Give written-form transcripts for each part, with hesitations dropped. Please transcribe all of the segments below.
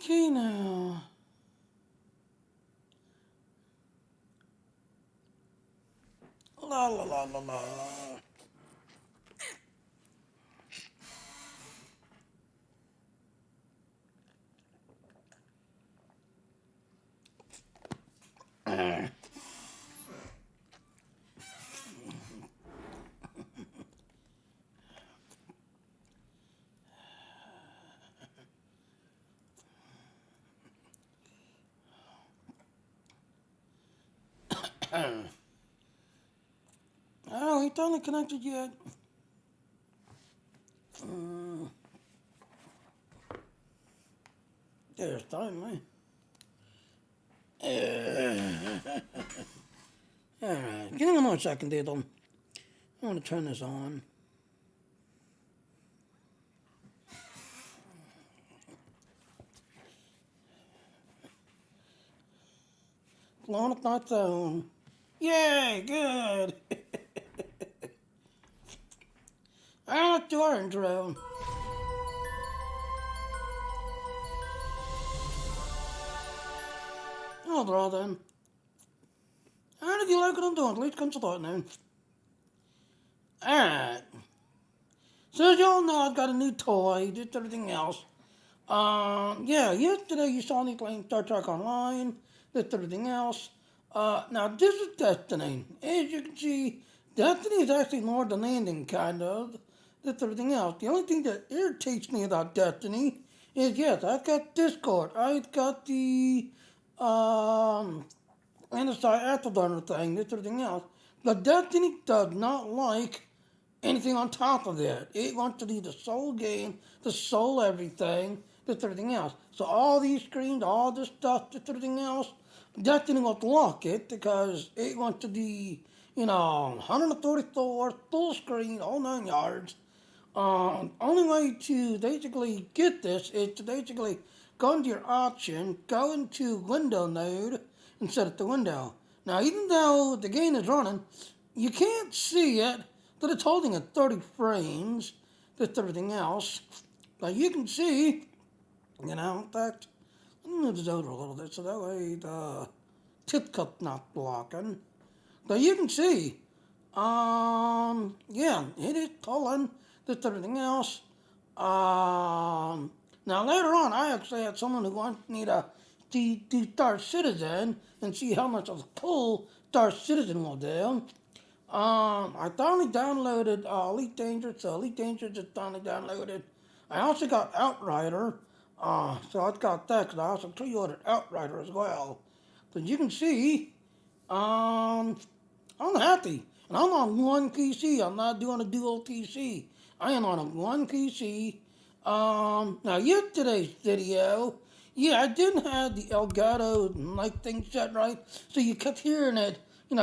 Okay now. La la la la la. Oh, he totally connected yet. There's finally. Alright, give me 1 more second, Diddle. I want to turn this on. Blowing up my phone. Yay, good. I like your intro. I'll draw then. And if you like what I'm doing, please come support now. Alright. So as y'all know, I've got a new toy, just everything else. Yeah, yesterday you saw me playing Star Trek Online, just everything else. Now this is Destiny. As you can see, Destiny is actually more demanding, kind of, just everything else. The only thing that irritates me about Destiny is, yes, I've got Discord. I've got the, anti-afterburner thing, this everything else. But Destiny does not like anything on top of that. It wants to be the sole game, the sole everything, just everything else. So all these screens, all this stuff, just everything else, Destiny won't lock it because it wants to be, 134 full screen, all 9 yards. Only way to basically get this is to basically go into your option, go into window mode, and set it to window. Now, even though the game is running, you can't see it, that it's holding at 30 frames, just everything else. But you can see, in fact, let me move this over a little bit so that way the tip cut's not blocking. But you can see, yeah, it is pulling, just everything else. Now later on, I actually had someone who wants me to do Star Citizen and see how much of a pull Star Citizen will do. I finally downloaded Elite Dangerous, so Elite Dangerous is finally downloaded. I also got Outrider, so I've got that because I also pre-ordered Outrider as well. So you can see, I'm happy. And I'm on one PC. I'm not doing a dual PC. I am on a one PC. Now yesterday's video, yeah, I didn't have the Elgato mic thing set right, so you kept hearing it,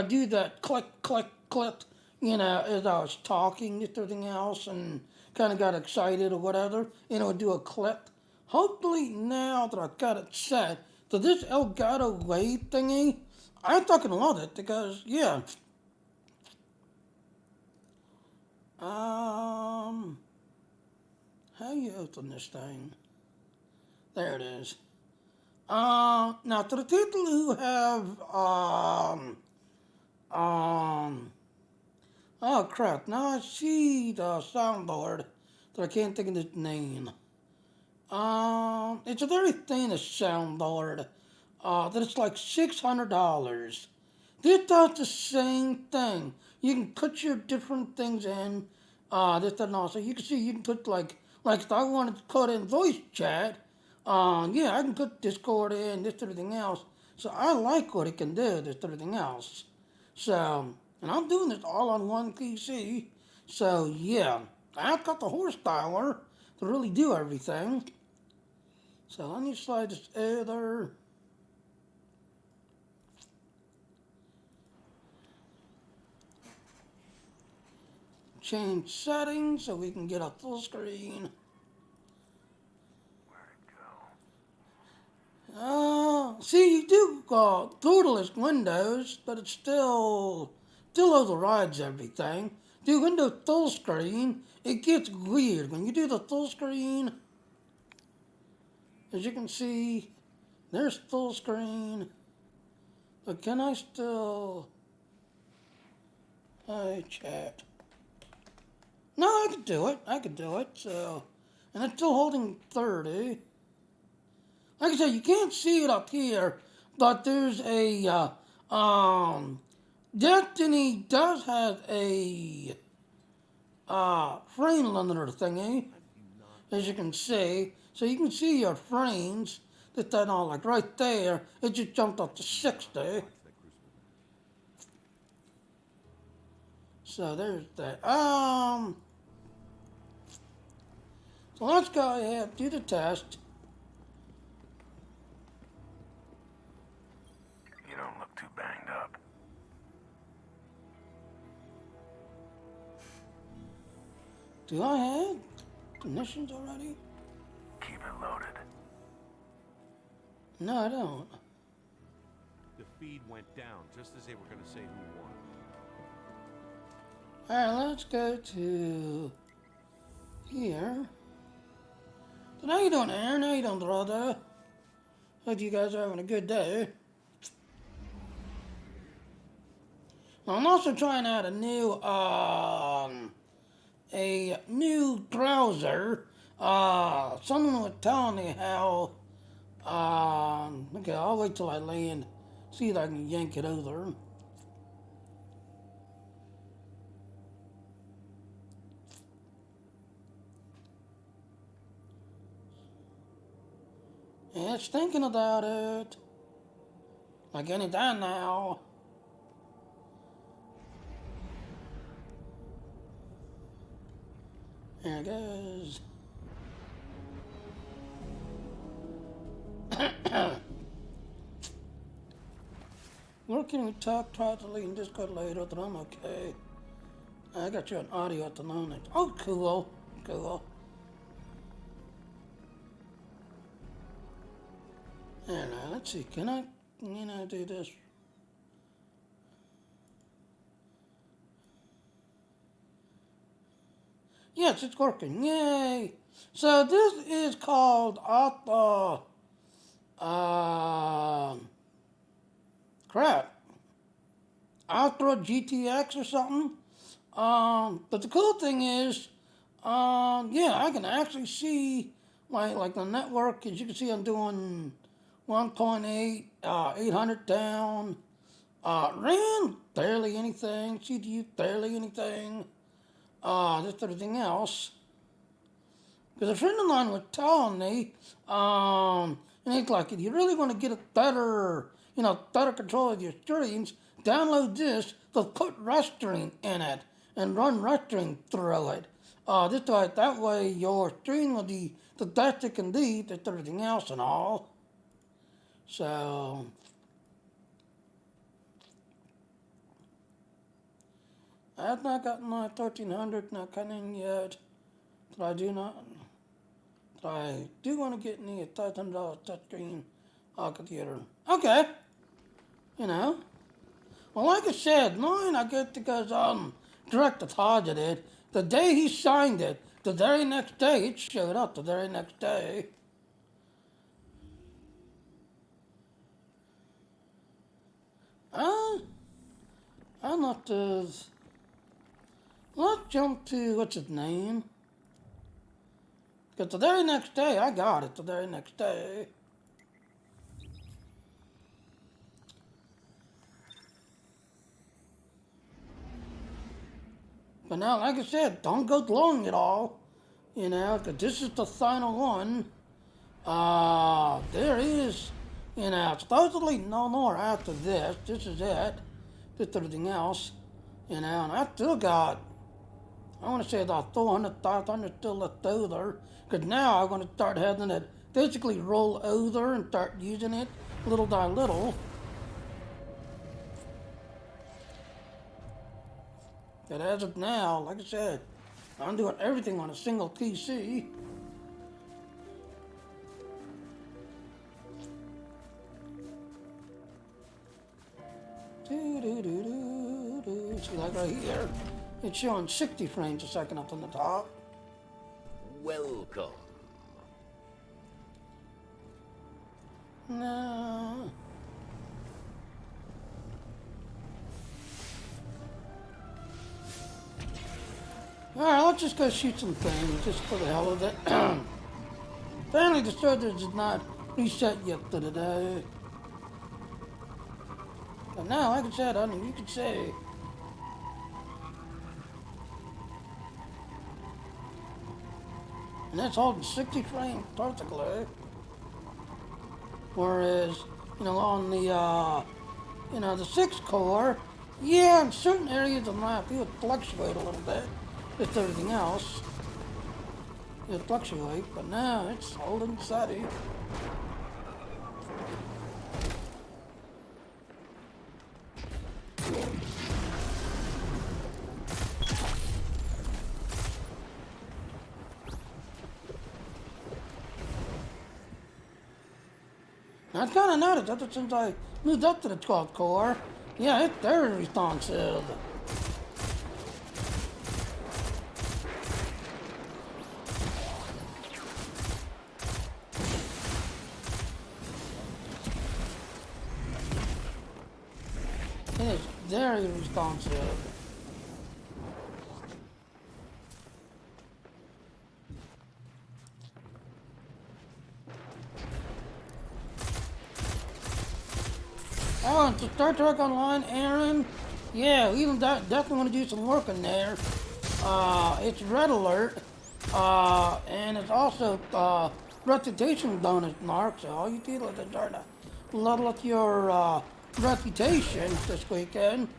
do that click, click, click, as I was talking, just everything else, and kind of got excited or whatever, do a clip. Hopefully now that I've got it set, so this Elgato wave thingy, I fucking love it because, yeah. How you open this thing? There it is. Now to the people who have, oh crap, now I see the soundboard, but I can't think of its name. It's a very famous soundboard, that it's like $600. This does the same thing. You can put your different things in, this, that, and all. So you can see, you can put like if I wanted to put in voice chat, yeah, I can put Discord in, this, everything else. So I like what it can do, this, everything else. So, and I'm doing this all on one PC. So yeah, I've got the horsepower to really do everything. So let me slide this over. Change settings so we can get a full screen. See, you do total is Windows, but it still overrides everything. Do Windows full screen, it gets weird. When you do the full screen, As you can see, there's full screen. But can I still... Hi, chat. No, I could do it. I could do it. So, and it's still holding 30. Like I said, you can't see it up here, but there's a, Destiny does have a, frame limiter thingy, as you can see. So you can see your frames, that they're all like right there, it just jumped up to 60. So there's that. So let's go ahead, do the test. You don't look too banged up. Do I have ignitions already? Keep it loaded. No, I don't. The feed went down just as they were going to say who won. Alright, let's go to here. So how you doing, Aaron? How you doing, brother? Hope you guys are having a good day. Now, I'm also trying out a new browser. Someone was telling me how. Okay, I'll wait till I land. See if I can yank it over. Yeah, it's thinking about it. Like any time now. There it goes. Where can we talk privately in Discord later? But I'm okay. I got you on audio at the moment. Oh, cool. Cool. And let's see, can I, do this? Yes, it's working. Yay! So this is called Ultra GTX or something. But the cool thing is, yeah, I can actually see like the network. As you can see, I'm doing 1.8, 800 down. RAM barely anything. CPU barely anything. Just everything else. Because a friend of mine was telling me, and he's like, if you really want to get a better, better control of your streams, download this, but put restering in it and run restering through it. That way your stream will be the best it can be, just everything else and all. So, I have not gotten my 1300 not coming yet, but I do want to get me a $1,000 touchscreen computer. Okay, Well, like I said, mine I get because direct deposited. The day he signed it, the very next day it showed up. The very next day. I'm not let's jump to, what's his name? Because the very next day, I got it the very next day. But now, like I said, don't go long at all. Because this is the final one. There is, supposedly no more after this. This is it. Just everything else. And I still got, I want to say about 400, 500 still left over. Because now I'm going to start having it basically roll over and start using it little by little. But as of now, like I said, I'm doing everything on a single PC. See, like right here, it's showing 60 frames a second up on the top. Welcome. No. Alright, let's just go shoot some things, just for the hell of it. Apparently the server did not reset yet for today. But now, like I said, honey, you could say. And that's holding 60 frames perfectly. Whereas, on the, the 6 core, yeah, in certain areas of the map, it would fluctuate a little bit. With everything else, it would fluctuate, but now it's holding steady. I've kind of noticed that since I moved up to the 12th core, yeah, it's very responsive. It is very responsive. Oh, and to Star Trek Online, Aaron, yeah, even definitely want to do some work in there. It's Red Alert, and it's also reputation bonus mark, so all you do is try to level up your reputation this weekend.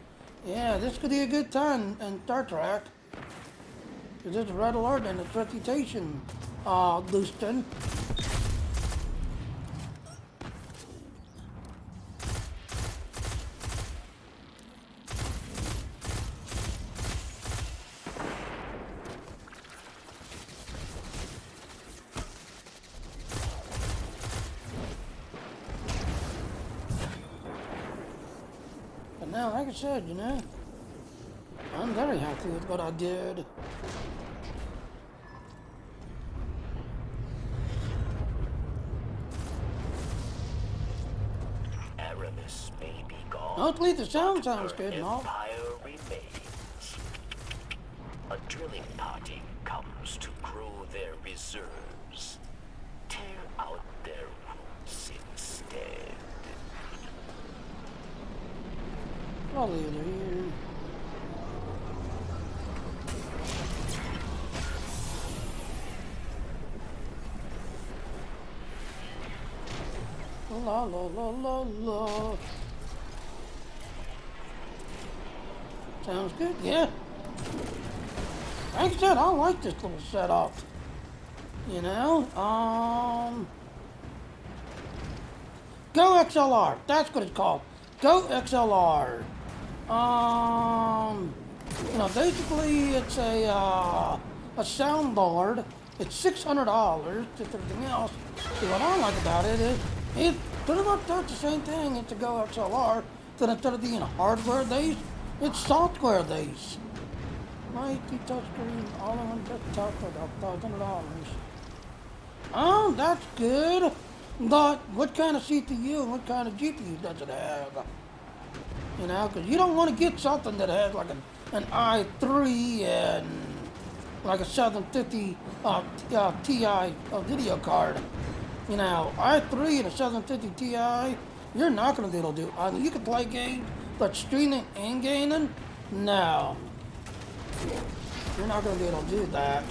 Yeah, this could be a good time in Star Trek. Because it's Red Alert and it's reputation boosting. Now, like I said, I'm very happy with what I did. Eramis may be gone. Hopefully the sound sounds good and all. Empire remains. A drilling party comes to grow their reserves. Tear out their roots instead. Probably over here. La la la la la. Sounds good, yeah. Like I said, I like this little setup. Go XLR, that's what it's called. Go XLR. Basically it's a soundboard. It's $600. Just everything else. See, what I like about it is it pretty much does the same thing. It's a Go XLR. Then instead of being hardware based, it's software based. Mighty touchscreen, all-in-one desktop for about $1,000. Oh, that's good. But what kind of CPU and what kind of GPU does it have? Because you don't want to get something that has like an i3 and like a 750 Ti video card. i3 and a 750 Ti, you're not going to be able to do. You can play games, but streaming and gaming, no. You're not going to be able to do that.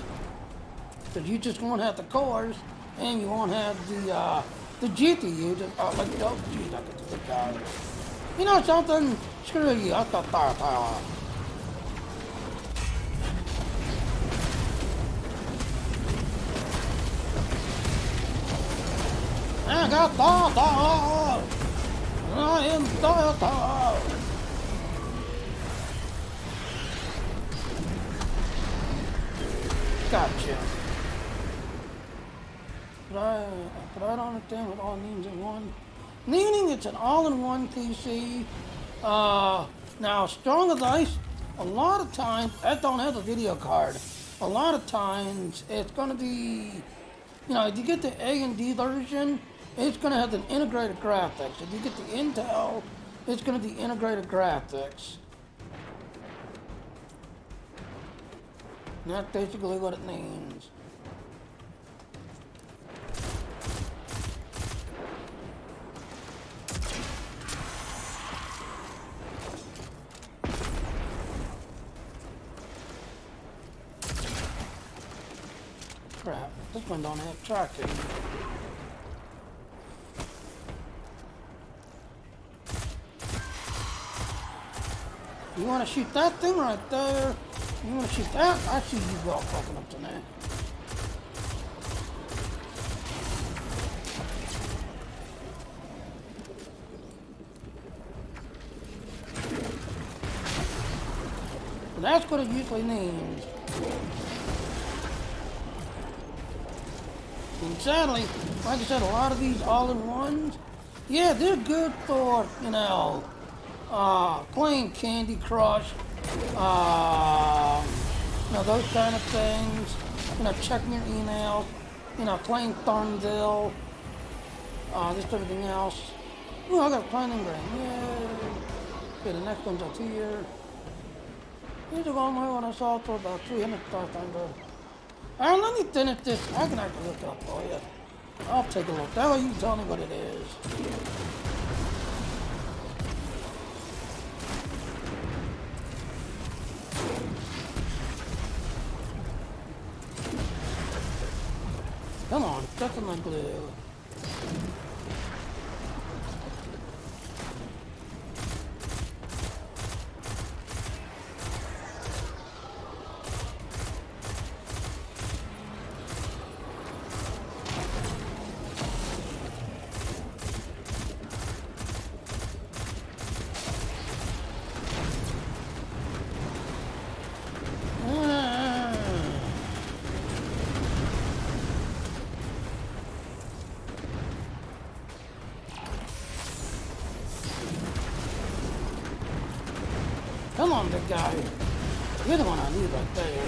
Because you just won't have the cores and you won't have the GPU. Oh, geez, I could do the guy. You know something? Screw you. I got firepower. I got firepower. I am firepower. Gotcha. But I don't understand what all means in one. Meaning it's an all-in-one PC. Now, strong as ice, a lot of times, that don't have a video card. A lot of times, it's going to be, if you get the A and D version, It's going to have the integrated graphics. If you get the Intel, it's going to be integrated graphics. And that's basically what it means. Crap, this one don't have tracking. You want to shoot that thing right there? You want to shoot that? I see you well fucking up to now. But that's what it usually means. And sadly, like I said, a lot of these all-in-ones, yeah, they're good for, you know, playing Candy Crush, you know, those kind of things, you know, checking your email, you know, playing Thornville, just everything else. Ooh, I got a planning grain, yay. Okay, the next one's up here. Here's a long way when I saw it for about 300, 500. Alright, let me finish this. I can actually look it up for you. I'll take a look. That way you can tell me what it is. Come on, stuck in my glue. Come on, big guy. You're the one I need right there.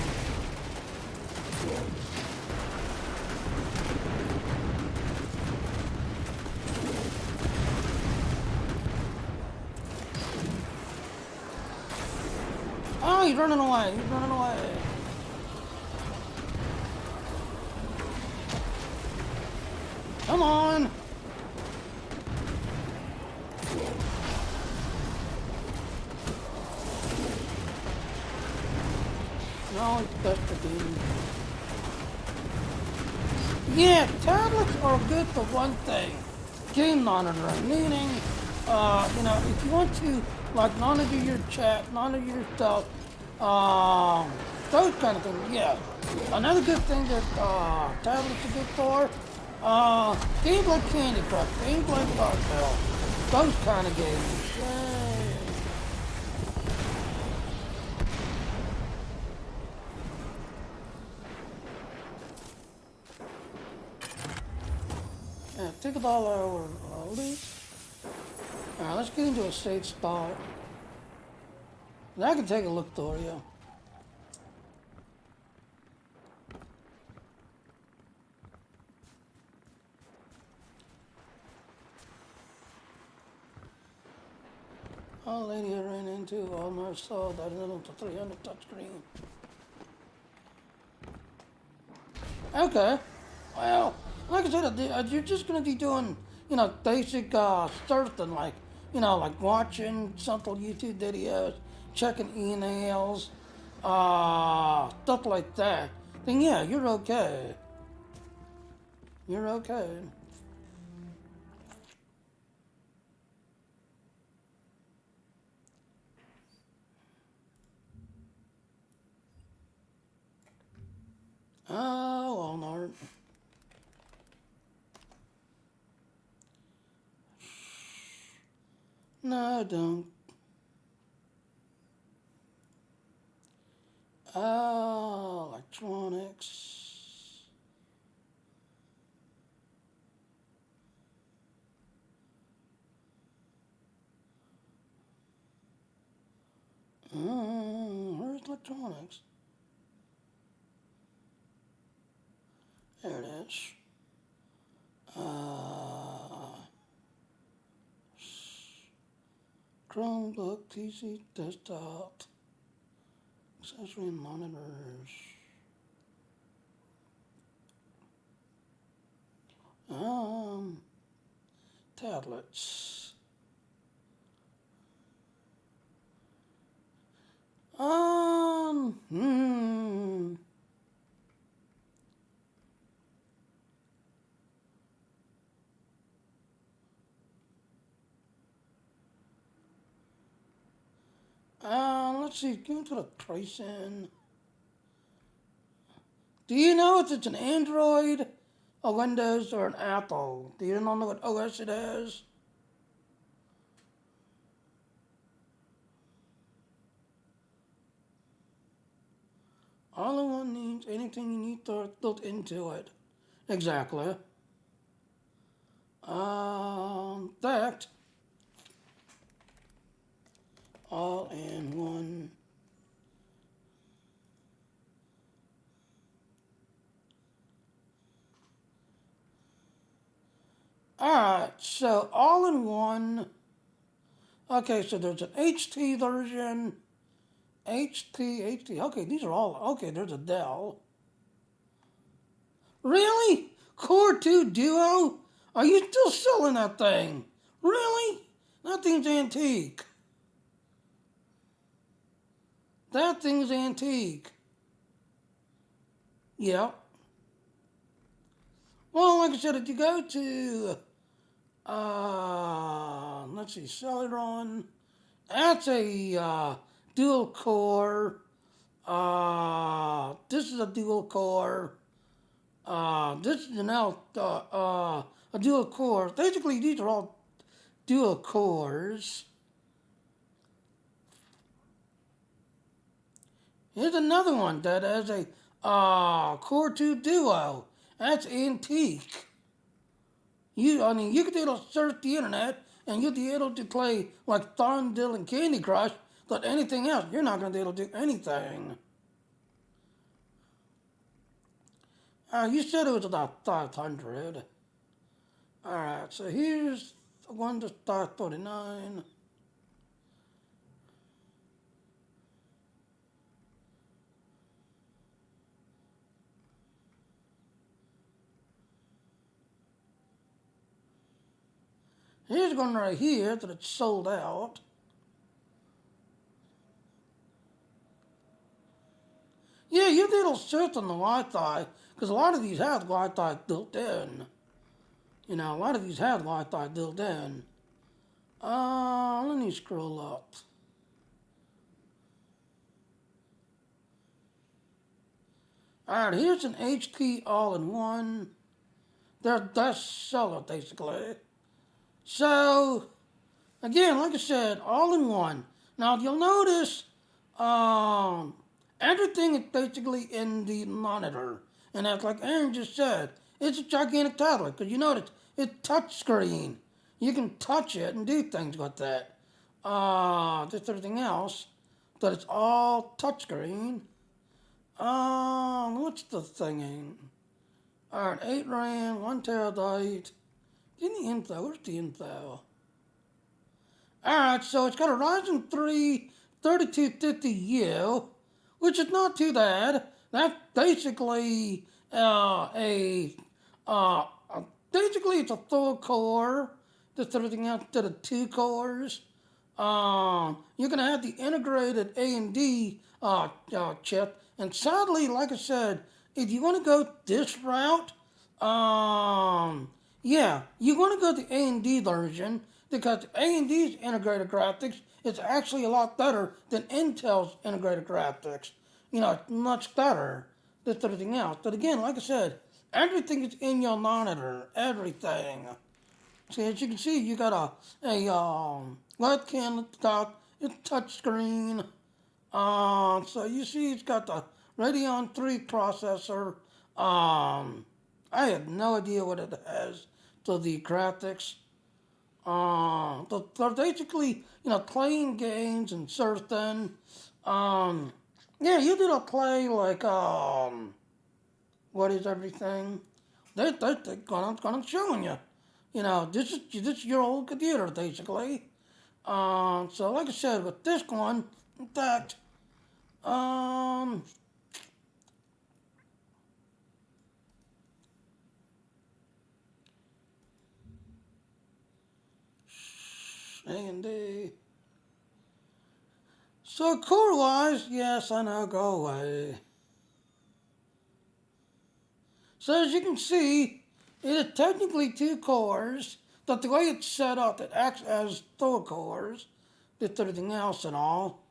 Oh, he's running away. He's running away. Come on. No, it's best to do. Yeah, tablets are good for one thing. Game monitoring, meaning, you know, if you want to, like, monitor your chat, monitor your stuff, those kind of things, yeah. Another good thing that, tablets are good for, games like Candy Crush, games like Darkville, those kind of games. Yay. Yeah, take $1 over loading. Alright, let's get into a safe spot. And I can take a look for you. Oh, lady I ran into almost saw that little 300 touchscreen. Okay. Well, like I said, you're just going to be doing, you know, basic surfing, like, you know, like watching simple YouTube videos, checking emails, stuff like that. Then yeah, you're okay. You're okay. Oh, Walmart. No, I don't. Oh, electronics. Where's electronics? There it is. Chromebook, PC, desktop, accessory and monitors. Tablets. Hmm. Let's see, go to the pricing. Do you know if it's an Android, a Windows, or an Apple? Do you know what OS it is? All-in-one needs anything you need built into it. Exactly. That. All-in-one. Alright, so all-in-one. Okay, so there's an HT version. HT. Okay, these are all. Okay, there's a Dell. Really? Core 2 Duo? Are you still selling that thing? Really? That thing's antique. That thing's antique. Yep. Well, like I said, if you go to, let's see, Celeron, that's a dual core. This is a dual core. This is now a dual core. Basically, these are all dual cores. Here's another one that has a Core 2 Duo. That's antique. You could be able to search the internet and you'll be able to play like Thorndill and Candy Crush, but anything else, you're not going to be able to do anything. You said it was about 500. Alright, so here's one to start 49. Here's one right here that it's sold out. Yeah, you did a search on the Wi-Fi, because a lot of these have Wi-Fi built in. You know, a lot of these have Wi-Fi built in. Let me scroll up. Alright, here's an HP all-in-one. They're bestseller, basically. So, again, like I said, all-in-one. Now, you'll notice, everything is basically in the monitor. And that's like Aaron just said, it's a gigantic tablet, because you notice, it's touchscreen. You can touch it and do things with that. Just everything else, but it's all touchscreen. What's the thingy? Alright, 8 RAM, 1 terabyte. Give me the info. Where's the info? Alright, so it's got a Ryzen 3 3250U, which is not too bad. That's basically basically it's a 4-core. Just everything else to the 2 cores. You're gonna have the integrated A&D chip, and sadly, like I said, if you want to go this route, yeah, you want to go the A&D version because A&D's integrated graphics is actually a lot better than Intel's integrated graphics. You know, it's much better than everything else. But again, like I said, everything is in your monitor. Everything. See, as you can see, you got a webcam at the top. It's touchscreen. So you see, it's got the Radeon 3 processor. I have no idea what it has to the graphics. They're basically, you know, playing games and certain. Yeah, you did a play like, what is everything? They're gonna showing you. You know, this is your old computer, basically. So like I said, with this one, in fact, A&D. So core-wise, yes, I know, go away. So as you can see, it is technically 2 cores, but the way it's set up, it acts as 4 cores, with everything else and all.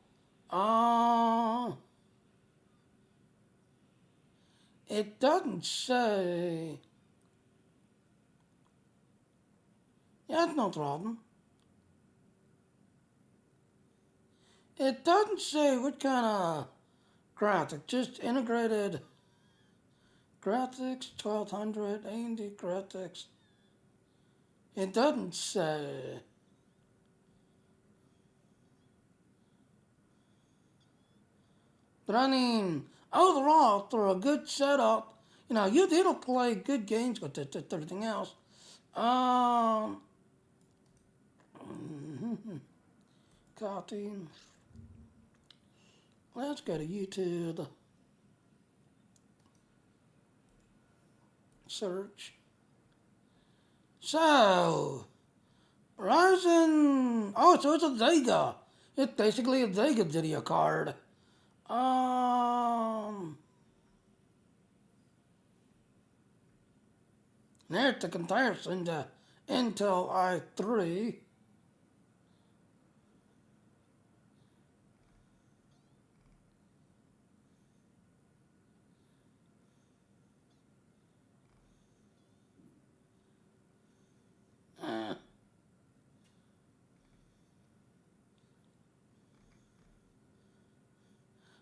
It doesn't say. Yeah, that's no problem. It doesn't say what kind of graphic, just integrated graphics, 1200, A&D graphics. It doesn't say. But I mean, overall, for a good setup, it'll play good games with it, with everything else. Copy. Let's go to YouTube. Search. So, Ryzen. Oh, so it's a Vega. It's basically a Vega video card. There's the comparison to Intel i3.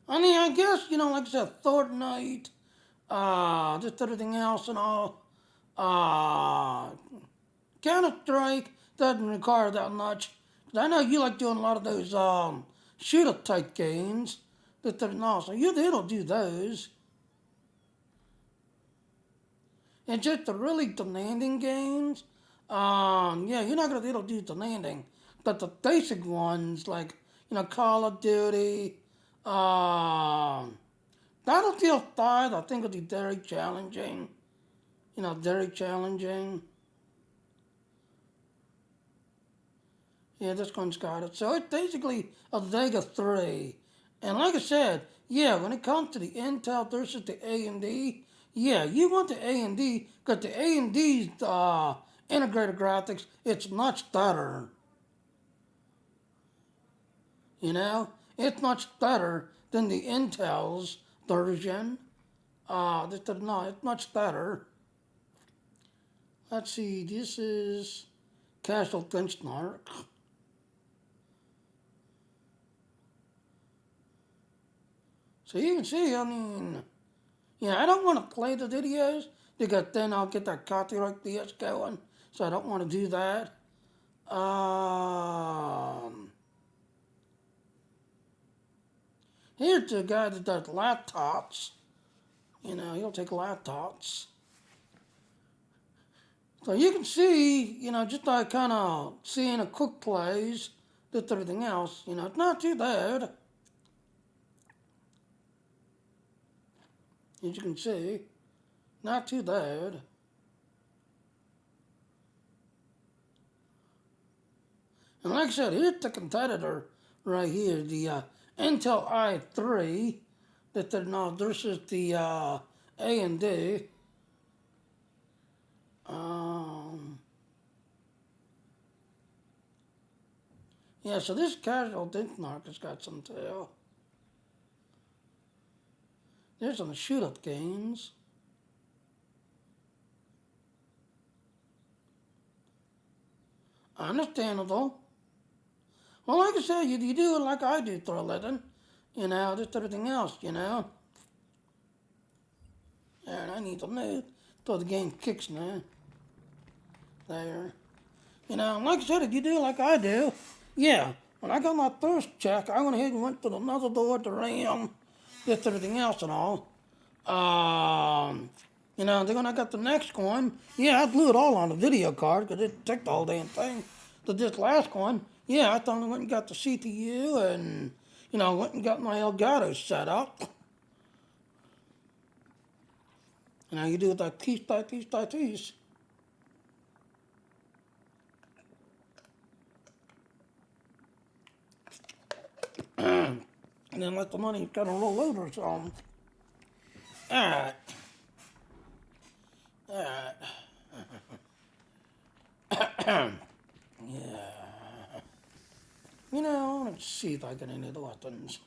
I mean, I guess, like I said, Fortnite, just everything else and all. Counter-Strike doesn't require that much. 'Cause I know you like doing a lot of those shooter-type games. That they're not, so it'll do those. And just the really demanding games, yeah, you're not gonna it'll do demanding. But the basic ones like Call of Duty, Battlefield 5, I think will be very challenging. Very challenging. Yeah, this one's got it. So it's basically a Vega 3. And like I said, yeah, when it comes to the Intel versus the AMD, yeah, you want the AMD because the AMD's integrated graphics, it's much better. It's much better than the Intel's version. No, it's much better. Let's see, this is Casual Benchmark. So you can see, I don't want to play the videos because then I'll get that copyright BS going. So I don't want to do that. Here's the guy that does laptops. He'll take laptops. So you can see, just like kind of seeing a quick plays, with everything else, it's not too bad. As you can see, not too bad. And like I said, here's the competitor right here, the Intel i3, versus the AMD. Yeah, so this Casual Benchmark has got some tail. There's some shoot-up games. Understandable. Well, like I said, you do it like I do for a living. Just everything else, And I need to move till the game kicks now. There. Like I said, if you do like I do, yeah. When I got my first check, I went ahead and went to the motherboard, the RAM, just everything else and all. Then when I got the next one, yeah, I blew it all on the video card because it took the whole damn thing. But this last one, Yeah, I finally went and got the CPU and, went and got my Elgato set up. And how you do it like piece by piece by piece. And then let the money kind of roll over some. Alright. Alright. Yeah. Let's see if I get any of the weapons.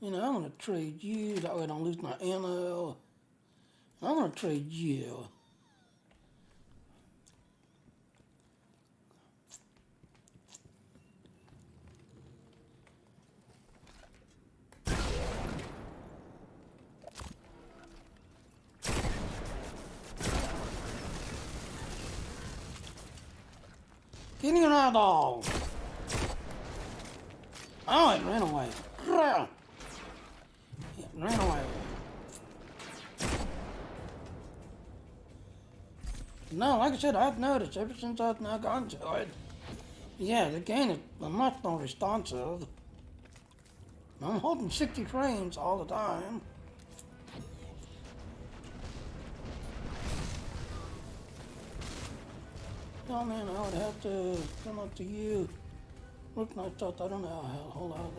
I'm going to trade you. That way I don't lose my ammo. I'm going to trade you. Give me an eyeball. Oh, it ran away. It ran away. No, like I said, I've noticed ever since I've now gone to it. Yeah, the game is much more responsive. I'm holding 60 frames all the time. Oh man, I would have to come up to you. Look, I thought, I don't know how, hold on.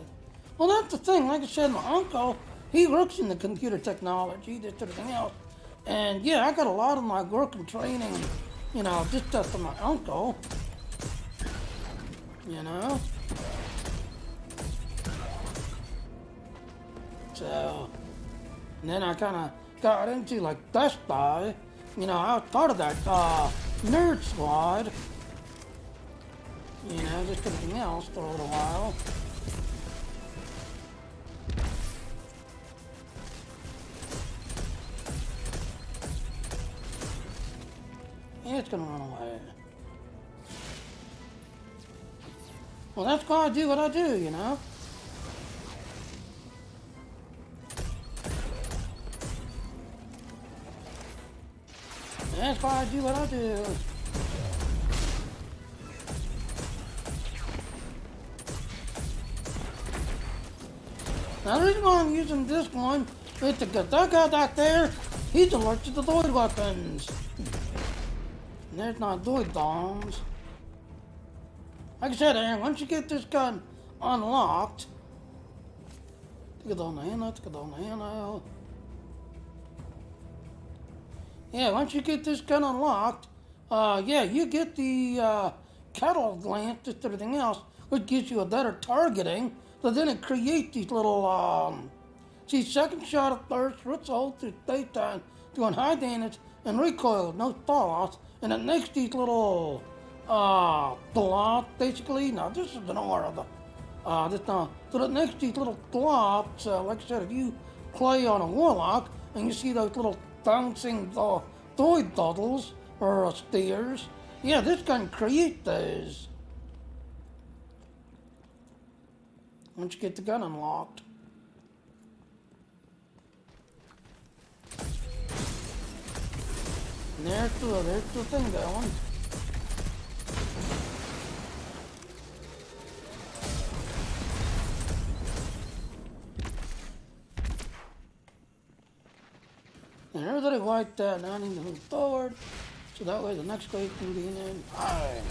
Well, that's the thing, like I said, my uncle, he works in the computer technology, this everything else. And yeah, I got a lot of my work and training, just from my uncle. So, and then I kind of got into like Best Buy. I was part of that nerd squad. Just everything else for a little while. Yeah, it's gonna run away. Well, that's why I do what I do, That's why I do what I do. Now the reason why I'm using this one is because that guy back there, he's allergic to droid weapons. And there's not droid bombs. Like I said, Aaron, once you get this gun unlocked, yeah, once you get this gun unlocked, yeah, you get the cattle glance, just everything else, which gives you a better targeting. So then it creates these little, see, second shot at first, roots hold through daytime, doing high damage and recoil, no fallout, and it makes these little, blobs, basically. Now, this is an aura, so it makes these little blobs, like I said, if you play on a warlock, and you see those little bouncing, droid bubbles, or spears, yeah, this gun creates those. Once you get the gun unlocked. And there's the thing going. And everybody wiped that, now I need to move forward, so that way the next wave can be in. Alright.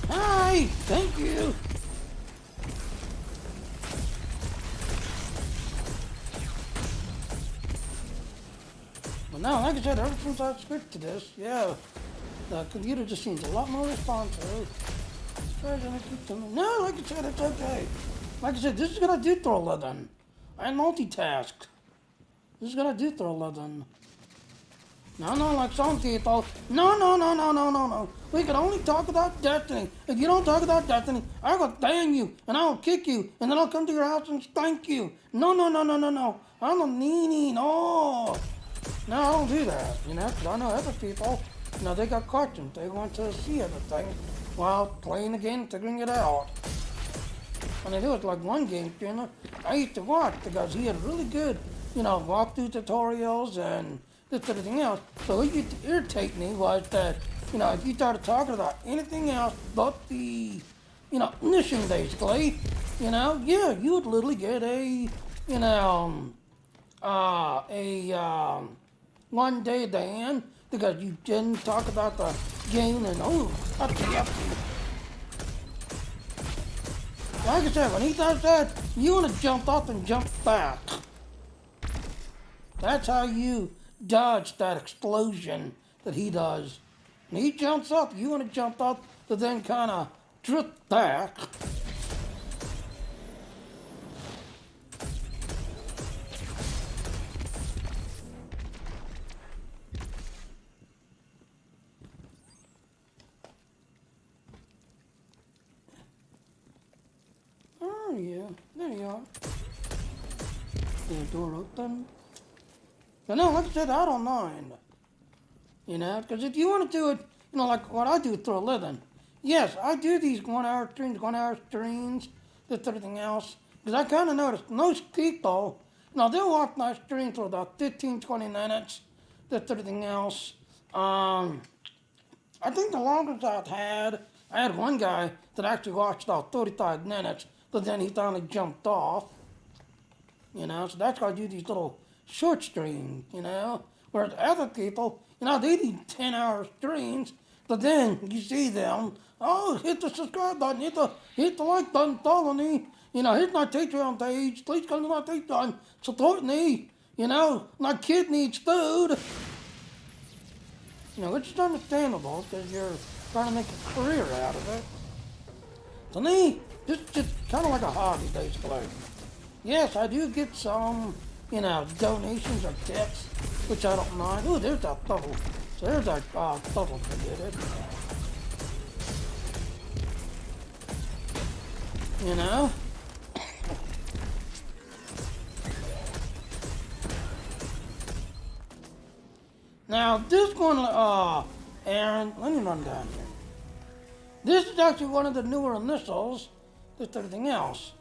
Hi! Thank you! Well, now, like I said, ever since I switched to this, yeah, the computer just seems a lot more responsive. No, like I said, it's okay. Like I said, this is gonna do throw 11. I multitask. This is gonna do throw 11. No, no, like some people. No, no, no, no, no, no, no. We can only talk about destiny. If you don't talk about destiny, I will dang you, and I will kick you, and then I'll come to your house and spank you. No, no, no, no, no, no. I'm a meanie, no. No, I don't do that, you know, 'cause I know other people, you know, they got questions. They want to see everything while playing the game, figuring it out. And they do it like one game, you know. I used to watch because he had really good, you know, walkthrough tutorials and this everything else. So what used to irritate me was that, you know, if you started talking about anything else but the, you know, mission basically, you know, yeah, you would literally get a, you know, one day ban because you didn't talk about the game and update. Like I said, when he does that, you want to jump up and jump back. That's how you dodge that explosion that he does. When he jumps up, you want to jump up to then kind of drift back. Oh yeah, there you are. The door open. But no, like I said, I don't mind. You know, because if you want to do it, you know, like what I do for a living. Yes, I do these 1 hour streams, this everything else. Because I kind of noticed most people, you know, they'll watch my stream for about 15, 20 minutes, this everything else. I think the longest I had one guy that actually watched about 35 minutes, but then he finally jumped off. You know, so that's why I do these little short streams, you know. Whereas other people, you know, they do 10-hour streams, but then you see them, oh, hit the subscribe button, hit the like button, follow me, you know, hit my Patreon page, please come to my Patreon, support me, you know, my kid needs food. You know, which is understandable because you're trying to make a career out of it. To me, just kind of like a hobby, basically. Yes, I do get some, you know, donations or tips, which I don't mind. Ooh, there's that bubble. So there's that bubble created. You know? Now, this one, Aaron, let me run down here. This is actually one of the newer initials, just everything else.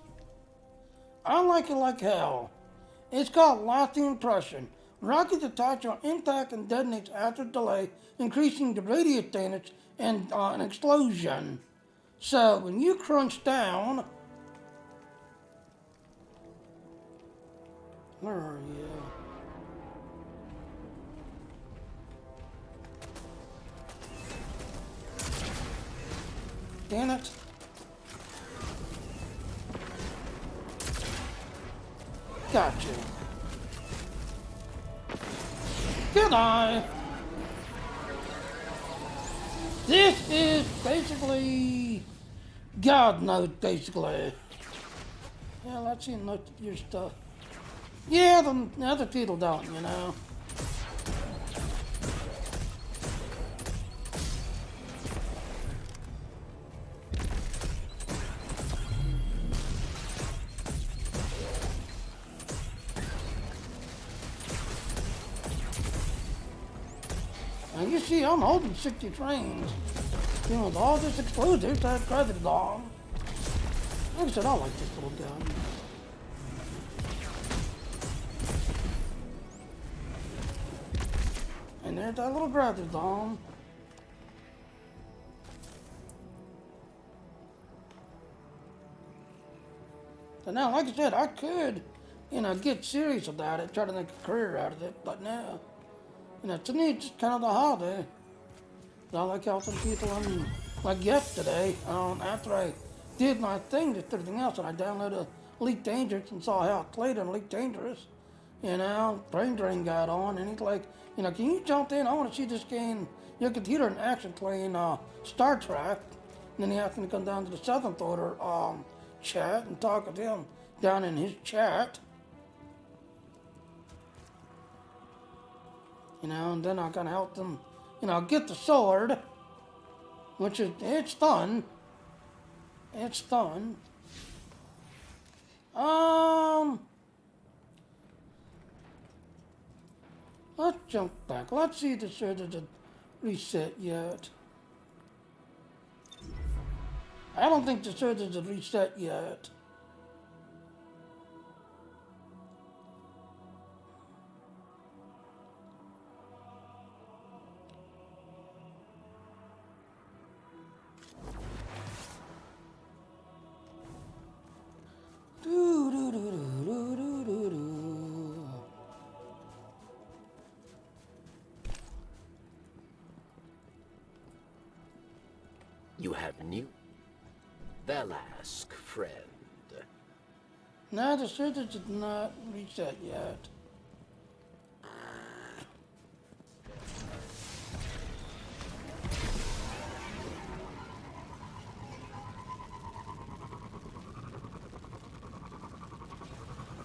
I like it like hell. It's called Lasting Impression. Rockets attach on impact and detonates after delay, increasing the radius damage and an explosion. So when you crunch down, where are you? Damn it. Gotcha. Goodbye. This is basically God mode, basically. Yeah, let's see most of your stuff. Yeah, the other people don't, you know. And you see, I'm holding 60 trains. You know, with all this explosives, that gravity bomb. Like I said, I like this little gun. And there's that little gravity bomb. So now, like I said, I could, you know, get serious about it, try to make a career out of it, but no. You know, to me, it's just kind of the hobby. I like how some people, like yesterday, after I did my thing, just everything else, and I downloaded Elite Dangerous and saw how it played in Elite Dangerous. You know, Brain Drain got on, and he's like, you know, can you jump in? I want to see this game, your computer in action playing Star Trek. And then he asked me to come down to the Southern Order chat and talk with him down in his chat. You know, and then I can help them, you know, get the sword, which is, it's done. It's done. Let's jump back. Let's see if the sword isn't reset yet. I don't think the sword isn't reset yet. You have new Velask, friend. No, the sword is not reset yet.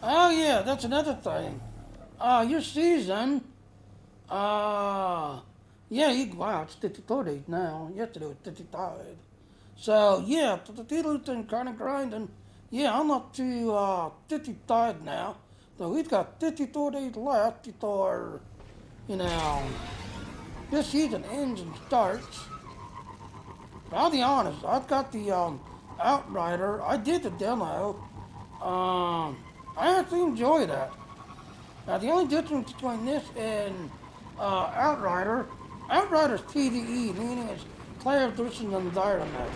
Oh yeah, that's another thing. Your season, yeah, wow, it's 30 now. Yesterday was 35. So yeah, the Tiddly's kind of grinding. Yeah, I'm up to 55 now. So we've got 54 days left before, you know, this season ends and starts. But I'll be honest, I've got the Outrider. I did the demo. I actually enjoyed it. Now the only difference between this and Outrider's PvE, meaning it's player versus environment.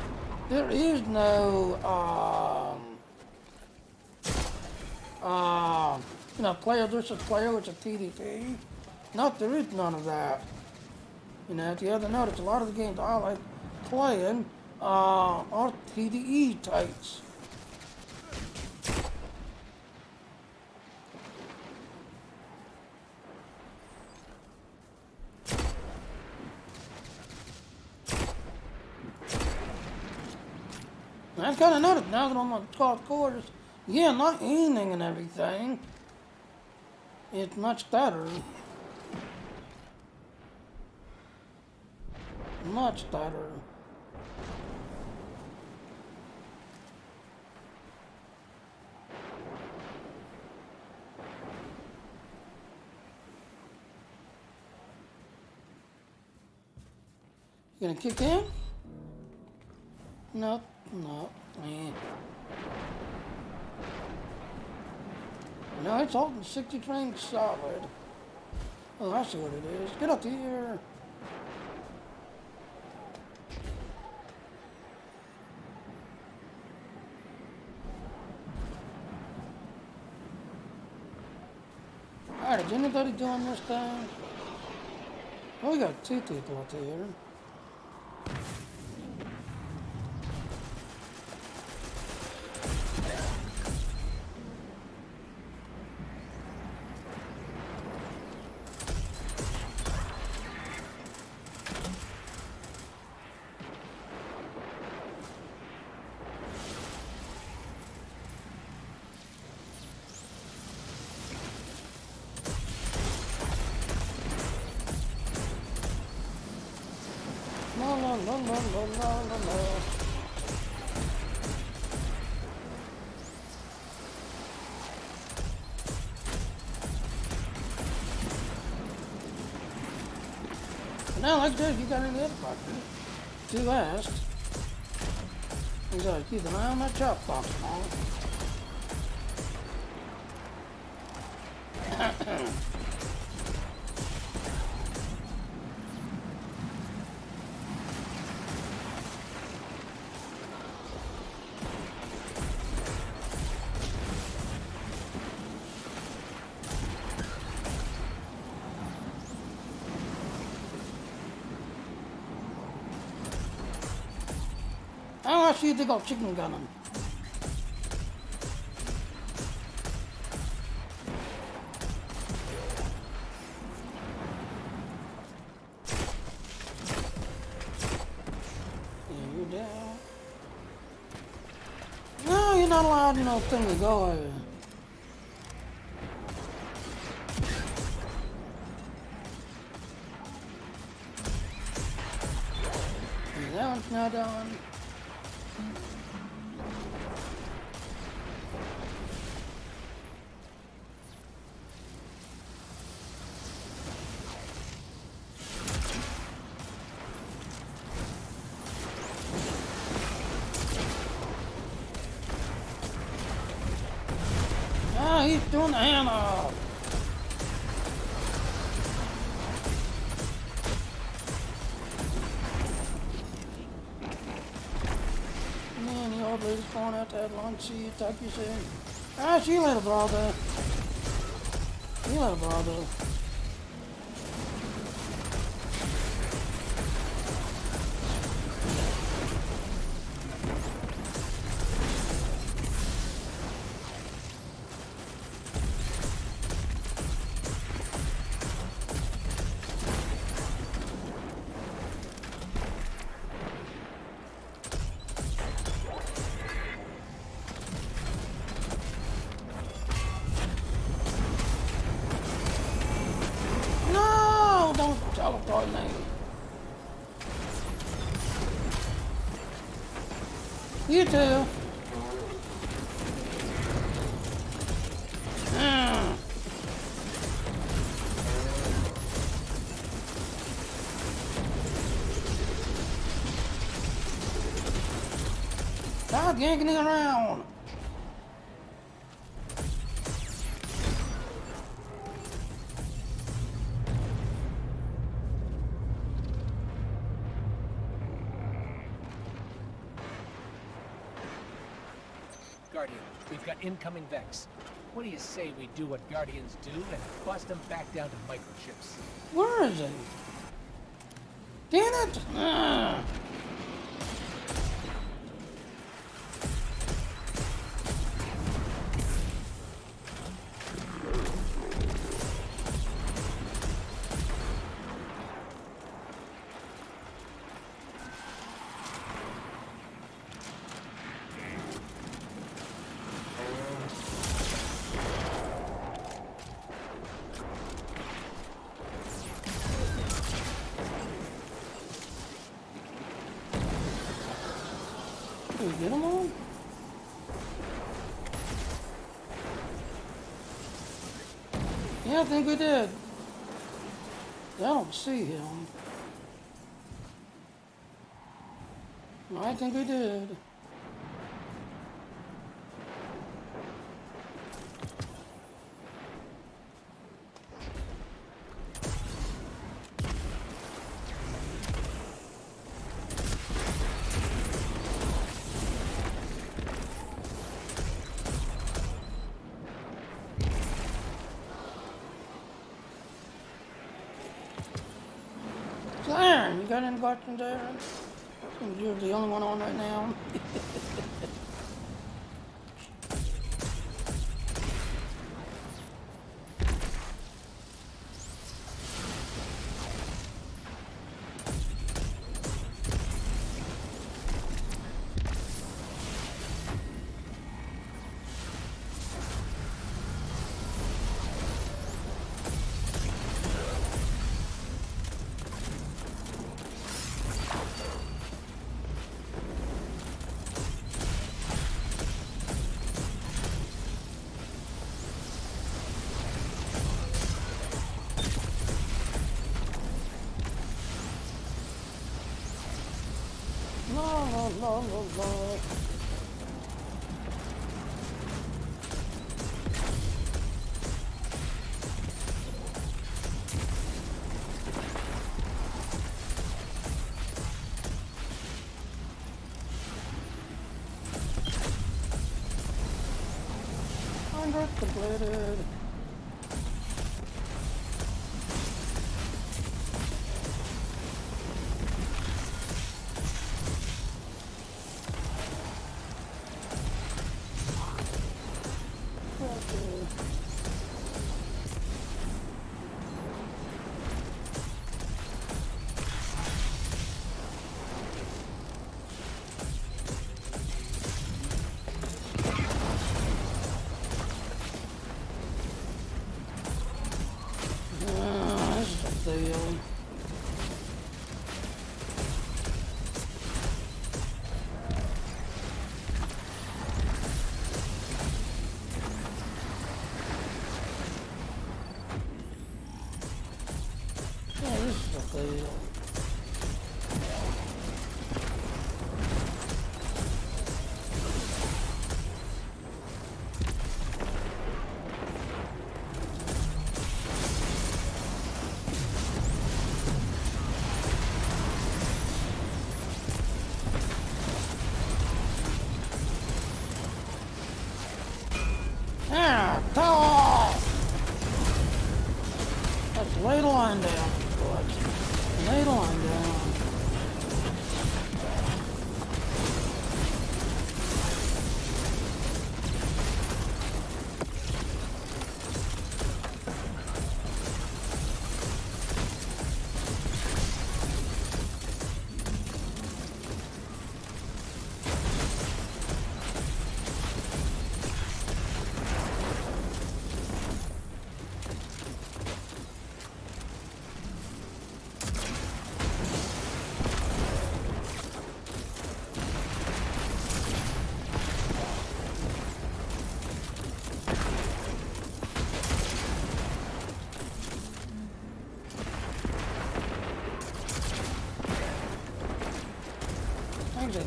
There is no you know, player versus player, which is PvP. No, there is none of that. You know, if you ever notice, a lot of the games I like playing are PvE types. I've kind of noticed now that I'm on 12 quarters, yeah, not aiming and everything. It's much better. Much better. You gonna kick in? No, no. No, it's holding 60 frames solid. Oh, I see what it is. Get up here. Alright, is anybody doing this thing? Oh, we got 2 people up here. Now, like this, you got any other button. Too fast. You gotta keep an eye on that chop box, man. I see they got chicken gunning. You're down. No, you're not allowed, you know, thing to go. That one's not done. Ah, he's doing the hammer. Man, the old lady's going out that lunch. She attack you soon. Ah, she let a brother. She let a brother. No, don't teleport me. You too. Ah. Stop yanking it around. Guardian, we've got incoming Vex. What do you say we do what Guardians do and bust them back down to microchips? Where is he? Damn it! Ah. Did we get him all? Yeah, I think we did. I don't see him. I think we did. Aaron, you got any questions, Aaron? You're the only one on right now. La la la la la. Hundred completed. Ah, tall! Let's lay the line down, boys. Lay the line down.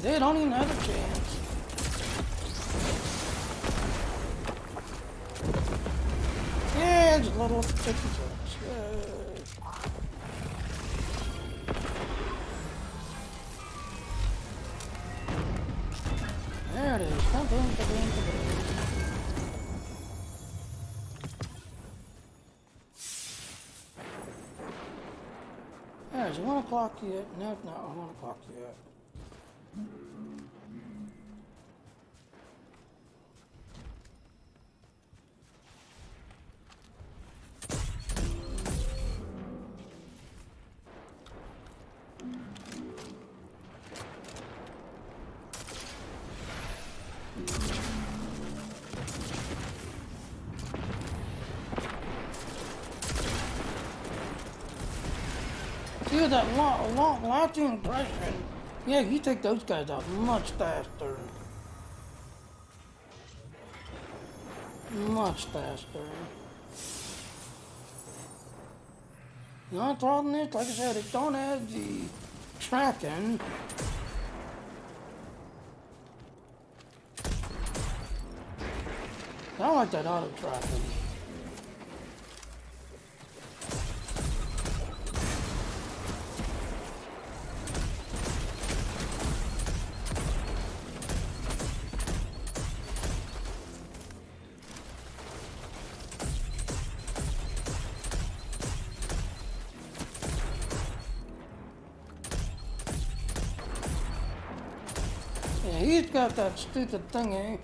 They don't even have a chance. Yeah, just little 56. There it is. Boom, boom, boom, boom, boom. There's 1 o'clock yet. No, not 1 o'clock yet. See that launching impression? Yeah, you take those guys out much faster. Much faster. The only problem is, like I said, it don't have the tracking. I don't like that auto tracking. Yeah, he's got that stupid thingy.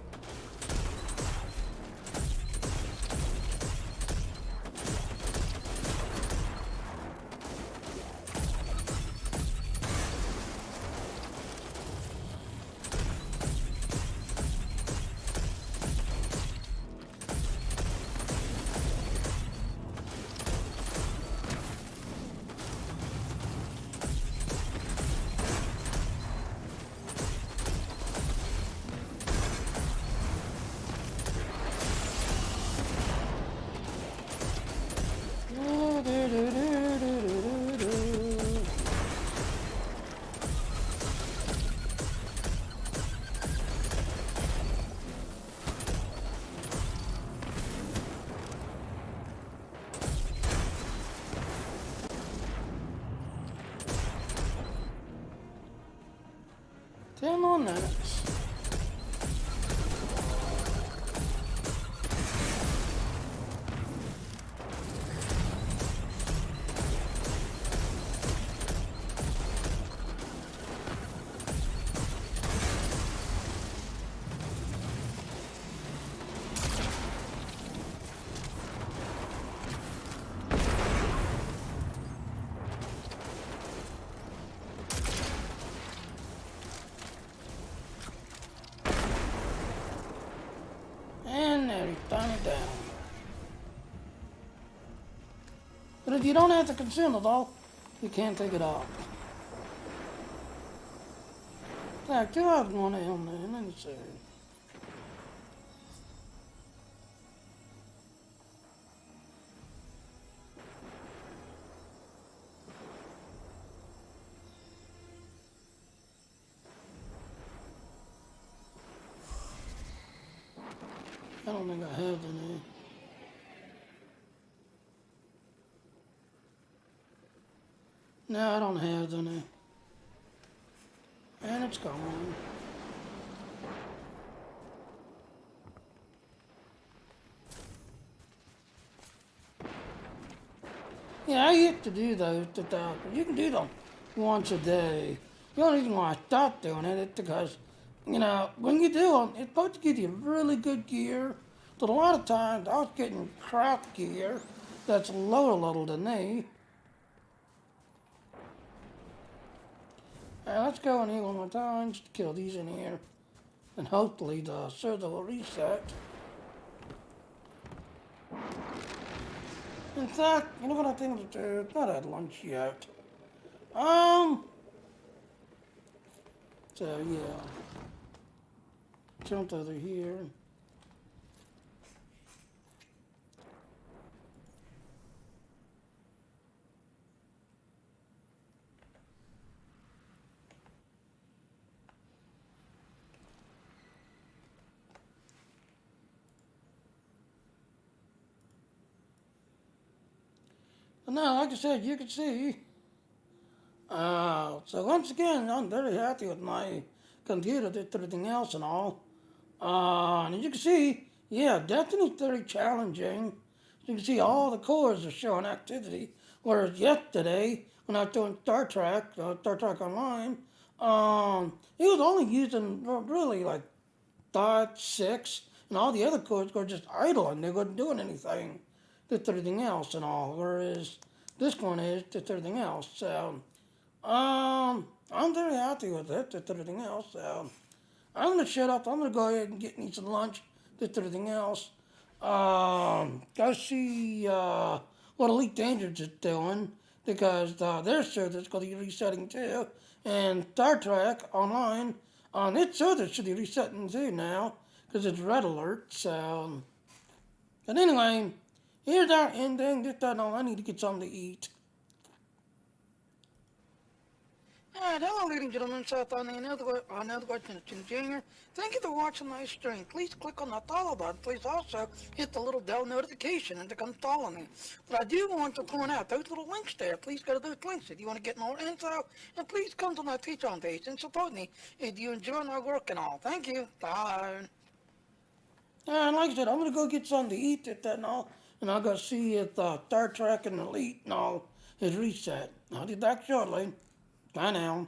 Ten more minutes. Turn it down. But if you don't have to consume it all, you can't take it off. In fact, you have one of them there. Let me see. I don't think I have any. No, I don't have any. And it's gone. Yeah, I used to do those, but you can do them once a day. The only reason why I stopped doing it is because, when you do them, it's supposed to give you really good gear. But a lot of times I was getting crap gear that's lower level than me. Let's go in here one more time just to kill these in here. And hopefully the server will reset. In fact, you know what I think to do? Not had lunch yet. So yeah. Jumped over here. But now, like I said, you can see. So once again, I'm very happy with my computer, did everything else and all. And as you can see, yeah, definitely very challenging. You can see all the cores are showing activity. Whereas yesterday, when I was doing Star Trek Online, it was only using really like 5, 6, and all the other cores were just idling. They weren't doing anything. Just everything else and all. Whereas this one is just everything else. So, I'm very happy with it. Just everything else. So, I'm gonna shut up. I'm gonna go ahead and get me some lunch. Just everything else. Go see what Elite Dangerous is doing because their server's gonna be resetting too, and Star Trek Online on its server should be resetting too now because it's red alert. So, but anyway, here's our ending. Just know I need to get something to eat. Alright, hello ladies and gentlemen, Seth on another question Junior. Thank you for watching my stream. Please click on the follow button. Please also hit the little bell notification and to come follow me. But I do want to point out those little links there. Please go to those links if you want to get more info. And please come to my Patreon page and support me if you enjoy my work and all. Thank you. Bye. And like I said, I'm going to go get something to eat at that and all. And I'll go see if Star Trek and Elite and all is reset. I'll be back shortly. Bye now.